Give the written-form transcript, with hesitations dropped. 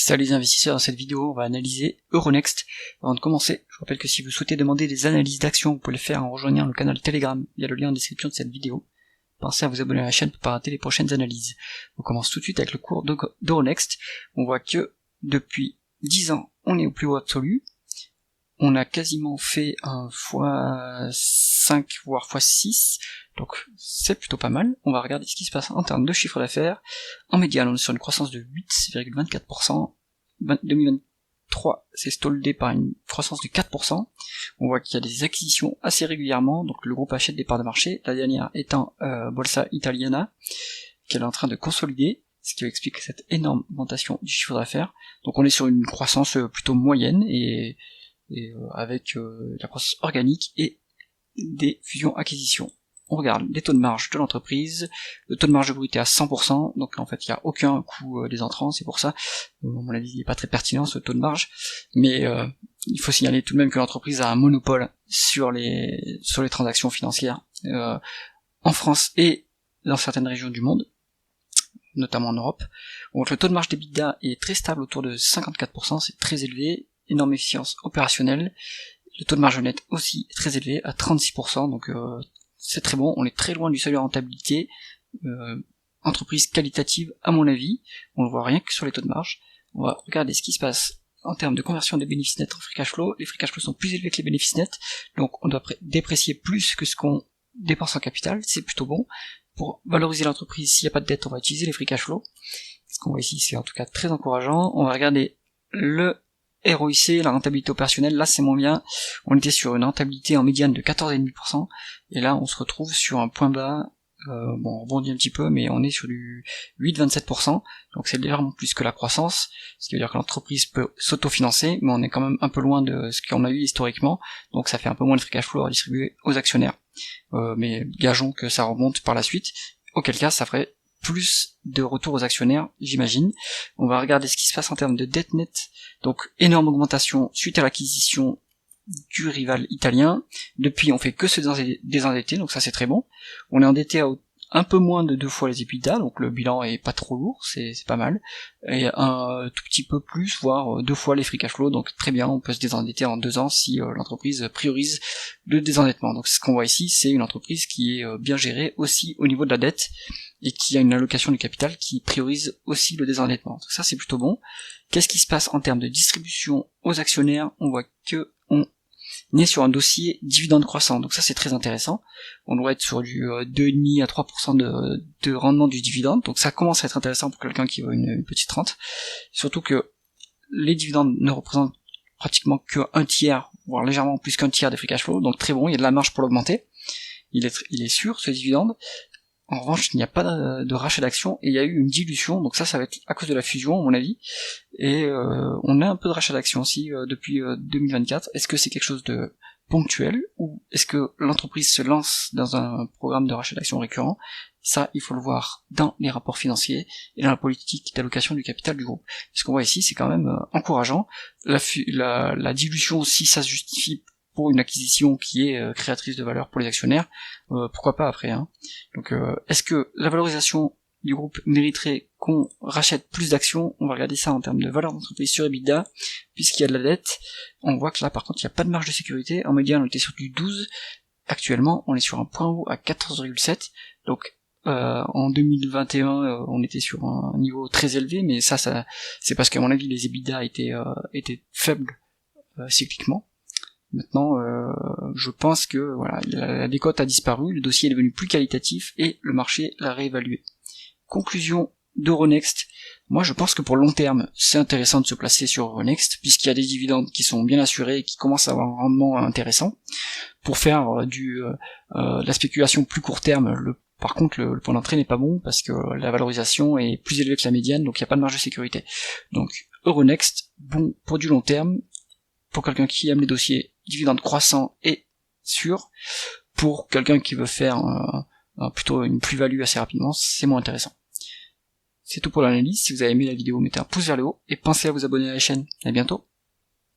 Salut les investisseurs, dans cette vidéo on va analyser Euronext. Avant de commencer, je vous rappelle que si vous souhaitez demander des analyses d'actions, vous pouvez le faire en rejoignant le canal Telegram via le lien en description de cette vidéo. Pensez à vous abonner à la chaîne pour ne pas rater les prochaines analyses. On commence tout de suite avec le cours d'Euronext. On voit que depuis 10 ans, on est au plus haut absolu. On a quasiment fait un x5 voire x6, donc c'est plutôt pas mal. On va regarder ce qui se passe en termes de chiffre d'affaires. En médiane, on est sur une croissance de 8,24%. 2023 s'est soldé par une croissance de 4%. On voit qu'il y a des acquisitions assez régulièrement, donc le groupe achète des parts de marché, la dernière étant Borsa Italiana, qu'elle est en train de consolider, ce qui explique cette énorme augmentation du chiffre d'affaires. Donc on est sur une croissance plutôt moyenne et avec la croissance organique et des fusions-acquisitions. On regarde les taux de marge de l'entreprise. Le taux de marge brut est à 100%, donc en fait il n'y a aucun coût des entrants, c'est pour ça, à mon avis il n'est pas très pertinent ce taux de marge, mais il faut signaler tout de même que l'entreprise a un monopole sur les transactions financières en France et dans certaines régions du monde, notamment en Europe. Donc le taux de marge d'EBITDA est très stable autour de 54%, c'est très élevé, énorme efficience opérationnelle. Le taux de marge net aussi très élevé à 36%, donc c'est très bon, on est très loin du seuil de rentabilité, entreprise qualitative à mon avis, on le voit rien que sur les taux de marge. On va regarder ce qui se passe en termes de conversion des bénéfices nets en free cash flow. Les free cash flow sont plus élevés que les bénéfices nets, donc on doit déprécier plus que ce qu'on dépense en capital, c'est plutôt bon. Pour valoriser l'entreprise, s'il n'y a pas de dette, on va utiliser les free cash flow. Ce qu'on voit ici, c'est en tout cas très encourageant. On va regarder le ROIC, la rentabilité opérationnelle, là c'est moins bien, on était sur une rentabilité en médiane de 14,5%, et là on se retrouve sur un point bas, on rebondit un petit peu, mais on est sur du 8,27%, donc c'est légèrement plus que la croissance, ce qui veut dire que l'entreprise peut s'autofinancer, mais on est quand même un peu loin de ce qu'on a eu historiquement, donc ça fait un peu moins de free cash flow à distribuer aux actionnaires, mais gageons que ça remonte par la suite, auquel cas ça ferait plus de retour aux actionnaires, j'imagine. On va regarder ce qui se passe en termes de dette nette. Donc, énorme augmentation suite à l'acquisition du rival italien. Depuis, on fait que se désendetter, donc ça c'est très bon. On est endetté à un peu moins de 2 fois les EBITDA, donc le bilan est pas trop lourd, c'est pas mal. Et un tout petit peu plus, voire 2 fois les free cash flow, donc très bien, on peut se désendetter en 2 ans si l'entreprise priorise le désendettement. Donc ce qu'on voit ici, c'est une entreprise qui est bien gérée aussi au niveau de la dette, et qui a une allocation du capital qui priorise aussi le désendettement. Donc ça c'est plutôt bon. Qu'est-ce qui se passe en termes de distribution aux actionnaires? On voit que on est sur un dossier dividende croissant, donc ça c'est très intéressant. On doit être sur du 2,5 à 3% de rendement du dividende, donc ça commence à être intéressant pour quelqu'un qui veut une petite rente. Surtout que les dividendes ne représentent pratiquement que un tiers, voire légèrement plus qu'un tiers des free cash flow, donc très bon, il y a de la marge pour l'augmenter. Il est sûr ce dividende. En revanche, il n'y a pas de rachat d'actions et il y a eu une dilution, donc ça va être à cause de la fusion à mon avis, et on a un peu de rachat d'actions aussi depuis 2024. Est-ce que c'est quelque chose de ponctuel ou est-ce que l'entreprise se lance dans un programme de rachat d'actions récurrent? Ça, il faut le voir dans les rapports financiers et dans la politique d'allocation du capital du groupe. Ce qu'on voit ici, c'est quand même encourageant. La dilution, si ça se justifie pour une acquisition qui est créatrice de valeur pour les actionnaires, pourquoi pas après, hein. Donc est-ce que la valorisation du groupe mériterait qu'on rachète plus d'actions? On va regarder ça en termes de valeur d'entreprise sur EBITDA, puisqu'il y a de la dette. On voit que là par contre il n'y a pas de marge de sécurité. En médiane on était sur du 12, actuellement on est sur un point haut à 14,7, donc en 2021 on était sur un niveau très élevé, mais ça c'est parce qu'à mon avis les EBITDA étaient faibles cycliquement. Maintenant, je pense que voilà, la décote a disparu, le dossier est devenu plus qualitatif et le marché l'a réévalué. Conclusion d'Euronext. Moi, je pense que pour le long terme, c'est intéressant de se placer sur Euronext puisqu'il y a des dividendes qui sont bien assurés et qui commencent à avoir un rendement intéressant. Pour faire de la spéculation plus court terme, par contre, le point d'entrée n'est pas bon parce que la valorisation est plus élevée que la médiane, donc il n'y a pas de marge de sécurité. Donc, Euronext, bon pour du long terme, pour quelqu'un qui aime les dossiers dividendes croissants et sûrs. Pour quelqu'un qui veut faire plutôt une plus-value assez rapidement, c'est moins intéressant. C'est tout pour l'analyse. Si vous avez aimé la vidéo, mettez un pouce vers le haut et pensez à vous abonner à la chaîne. À bientôt.